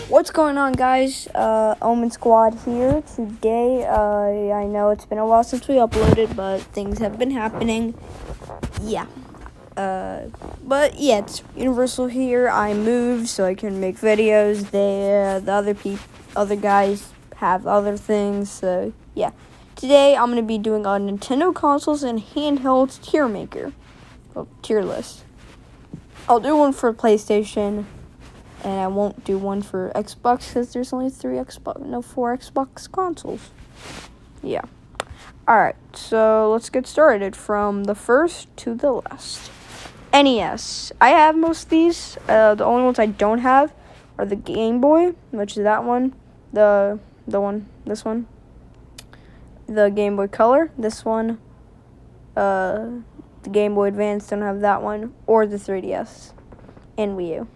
What's going on, guys? Omen Squad here. Today, I know it's been a while since we uploaded, but things have been happening. Yeah. But yeah, it's Universal here. I moved so I can make videos. The other guys have other things, so yeah. Today, I'm gonna be doing a Nintendo consoles and handhelds tier maker, tier list. I'll do one for PlayStation. And I won't do one for Xbox because there's only four Xbox consoles. Yeah. Alright, so let's get started from the first to the last. NES. I have most of these. The only ones I don't have are the Game Boy, which is that one. This one. The Game Boy Color, this one. The Game Boy Advance, don't have that one. Or the 3DS and Wii U.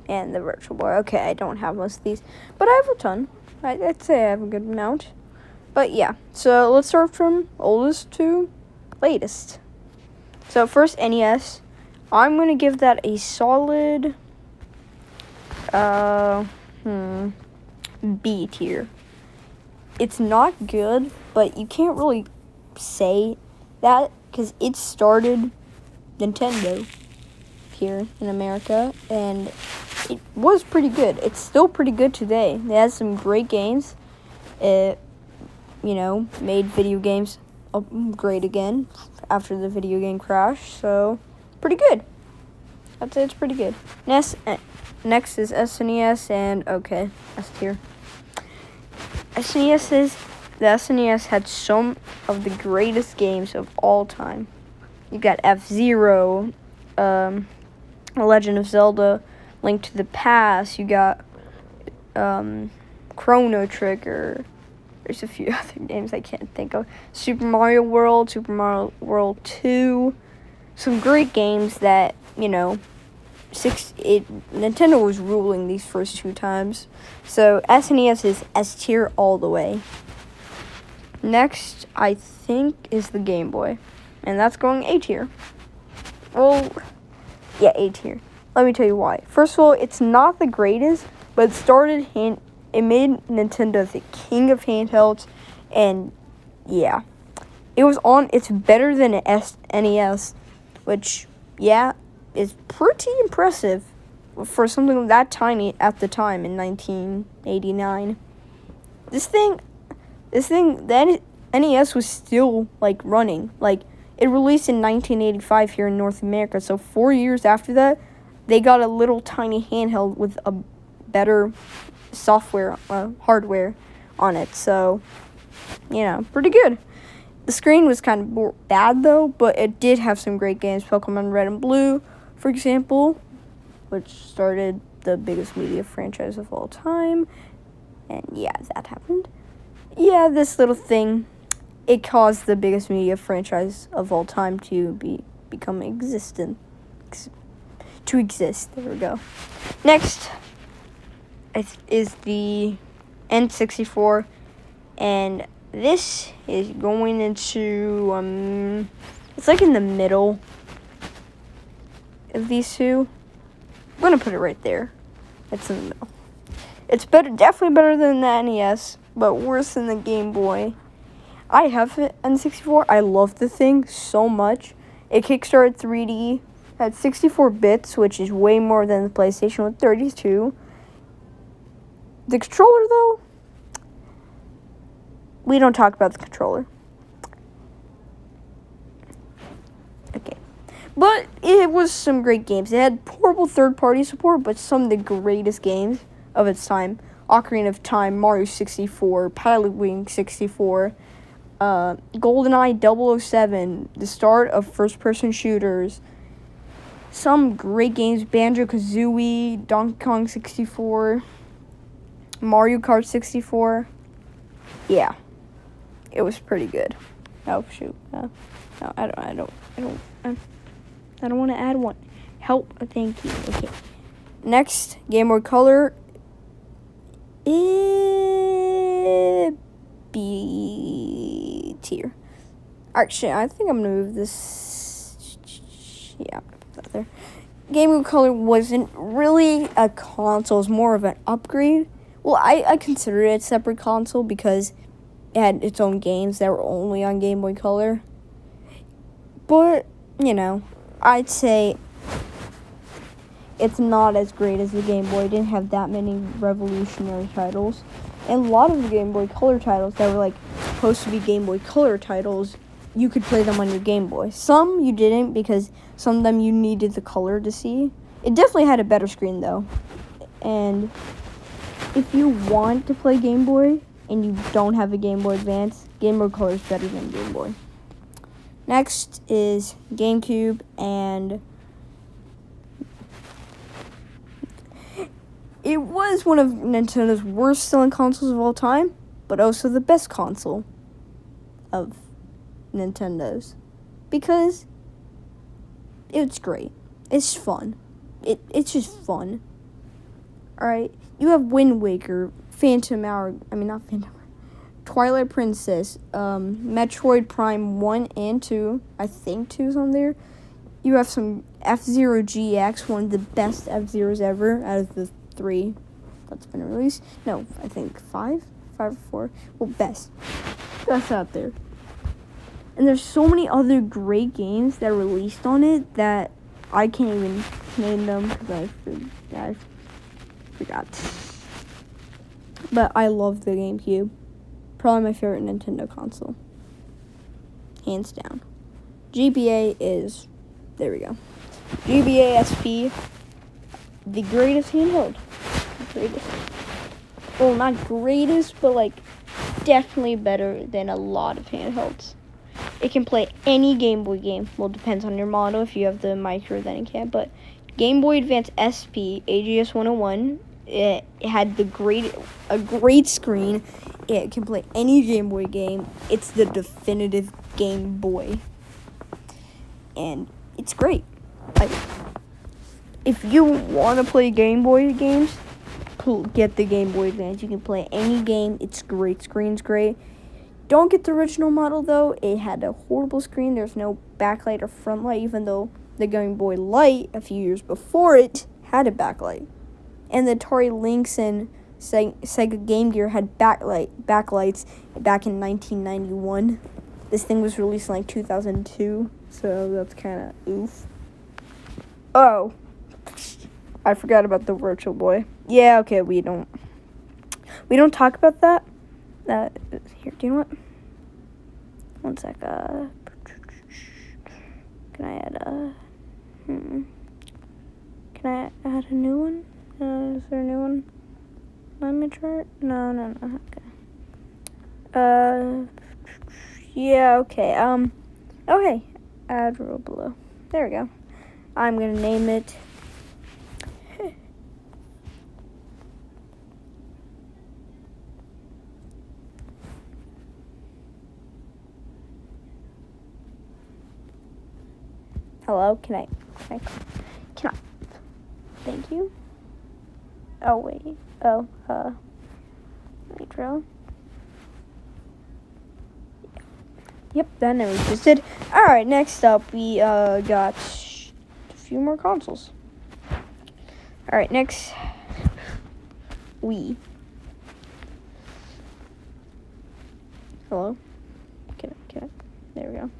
And the Virtual Boy. Okay, I don't have most of these, but I have a ton. I'd say I have a good amount. But yeah, so let's start from oldest to latest. So first, NES. I'm going to give that a solid B tier. It's not good, but you can't really say that because it started Nintendo here in America, and it was pretty good. It's still pretty good today. It has some great games. It, made video games great again after the video game crash. So, pretty good. I'd say it's pretty good. Next is SNES, and okay, S tier. The SNES had some of the greatest games of all time. You got F-Zero, Legend of Zelda, Link to the Past. You got Chrono Trigger. There's a few other games I can't think of. Super Mario World, Super Mario World 2. Some great games that, Nintendo was ruling these first two times. So SNES is S tier all the way. Next, I think, is the Game Boy. And that's going A tier. Well, yeah, A tier. Let me tell you why. First of all, it's not the greatest, but it made Nintendo the king of handhelds, and yeah, it's better than an NES, which, yeah, is pretty impressive for something that tiny at the time in 1989. The NES was still, running. It released in 1985 here in North America, so 4 years after that, they got a little tiny handheld with a better hardware on it. So, pretty good. The screen was kind of bad, though, but it did have some great games. Pokemon Red and Blue, for example, which started the biggest media franchise of all time. And, yeah, that happened. Yeah, this little thing, it caused the biggest media franchise of all time to become existent. To exist. There we go. Next is the N64, and this is going into it's in the middle of these two. I'm gonna put it right there. It's in the middle. It's definitely better than the NES, but worse than the Game Boy. I have an N64. I love the thing so much. It kickstarted 3D. Had 64 bits, which is way more than the PlayStation with 32. The controller, though, we don't talk about the controller. Okay. But it was some great games. It had horrible third-party support, but some of the greatest games of its time. Ocarina of Time, Mario 64, Pilot Wing 64, GoldenEye 007, the start of first-person shooters. Some great games, Banjo-Kazooie, Donkey Kong 64, Mario Kart 64. Yeah, it was pretty good. Oh shoot, no, I don't want to add one. Help, thank you. Okay, next, Game Boy Color. B tier. Actually, I think I'm gonna move this. Yeah, there. Game Boy Color wasn't really a console. It was more of an upgrade. Well, I consider it a separate console because it had its own games that were only on Game Boy Color. But, I'd say it's not as great as the Game Boy. It didn't have that many revolutionary titles. And a lot of the Game Boy Color titles that were, supposed to be Game Boy Color titles, you could play them on your Game Boy. Some you didn't because some of them you needed the color to see. It definitely had a better screen, though. And if you want to play Game Boy and you don't have a Game Boy Advance, Game Boy Color is better than Game Boy. Next is GameCube, and it was one of Nintendo's worst-selling consoles of all time, but also the best console of Nintendo's, because it's great. It's fun. It's just fun. Alright, you have Wind Waker, Twilight Princess, Metroid Prime 1 and 2, I think 2's on there. You have some F-Zero GX, one of the best F-Zeros ever out of the 3 that's been released. No, I think 5 or 4. Well, best out there. And there's so many other great games that are released on it that I can't even name them because I forgot. But I love the GameCube. Probably my favorite Nintendo console. Hands down. GBA is, there we go. GBA SP, the greatest handheld. Greatest. Well, not greatest, but definitely better than a lot of handhelds. It can play any Game Boy game. Well, depends on your model. If you have the micro, then it can. But Game Boy Advance SP, AGS 101, it had a great screen. It can play any Game Boy game. It's the definitive Game Boy. And it's great. If you want to play Game Boy games, get the Game Boy Advance. You can play any game. It's great. Screen's great. Don't get the original model, though. It had a horrible screen. There's no backlight or front light, even though the Game Boy Light, a few years before it, had a backlight. And the Atari Lynx and Sega Game Gear had backlights back in 1991. This thing was released in 2002, so that's kind of oof. Oh, I forgot about the Virtual Boy. Yeah, okay, we don't talk about that. Here, do you know what? One sec. Can I add Can I add a new one? Is there a new one? Let me try it. No. Okay. Yeah. Okay. Okay. Add row below. There we go. I'm gonna name it. Hello, can I, thank you. Oh, wait, Nitro. Yep, that never existed. Alright, next up, we, got a few more consoles. Alright, next, Wii. Hello? Can I, there we go.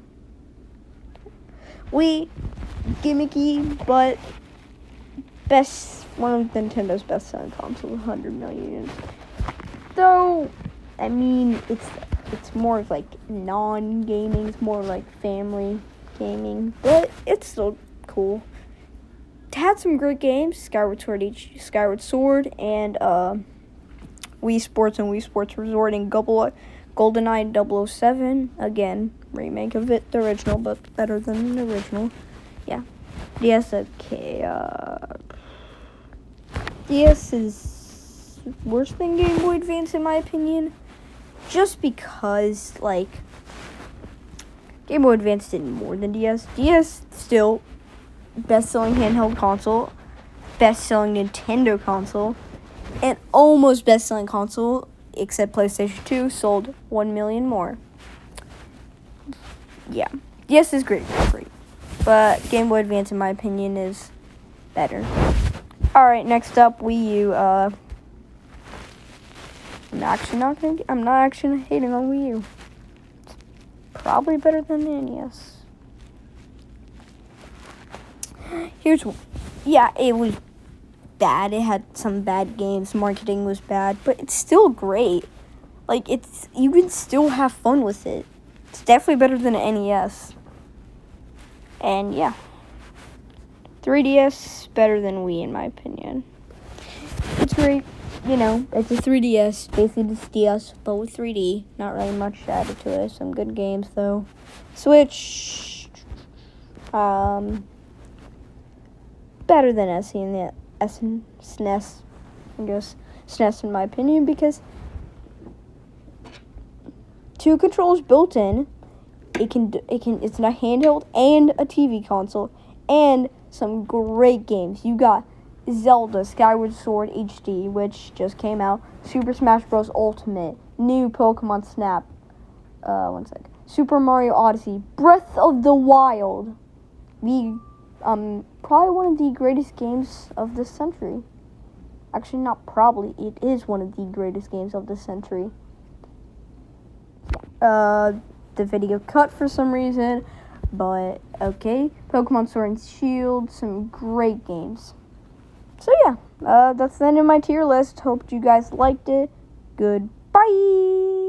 Wii, gimmicky, but one of Nintendo's best-selling consoles, 100 million units. Though, I mean, it's more of non-gaming, it's more family gaming, but it's still cool. It had some great games, Skyward Sword, and Wii Sports and Wii Sports Resort, and GoldenEye 007, again, remake of it, the original, but better than the original. Yeah. DS, okay, DS is worse than Game Boy Advance, in my opinion, just because, Game Boy Advance did more than DS. DS, still, best-selling handheld console, best-selling Nintendo console, and almost best-selling console, except PlayStation 2, sold 1 million more. Yeah, DS is great, but but Game Boy Advance, in my opinion, is better. Alright, next up, Wii U. I'm not actually hating on Wii U. It's probably better than the NES. Yeah, it was bad. It had some bad games. Marketing was bad, but it's still great. Like, you can still have fun with it. It's definitely better than an NES. And yeah, 3DS better than Wii, in my opinion. It's great. It's a 3DS, basically just DS, but with 3D. Not really much added to it. Some good games, though. Switch, better than SE and the SNES. I guess SNES, in my opinion, because 2 controllers built in. It's a handheld and a TV console, and some great games. You got Zelda Skyward Sword HD, which just came out. Super Smash Bros. Ultimate, new Pokemon Snap. Super Mario Odyssey, Breath of the Wild. Probably one of the greatest games of this century. Actually, not probably. It is one of the greatest games of this century. The video cut for some reason, but okay. Pokemon Sword and Shield, some great games. So yeah, that's the end of my tier list. Hope you guys liked it. Goodbye.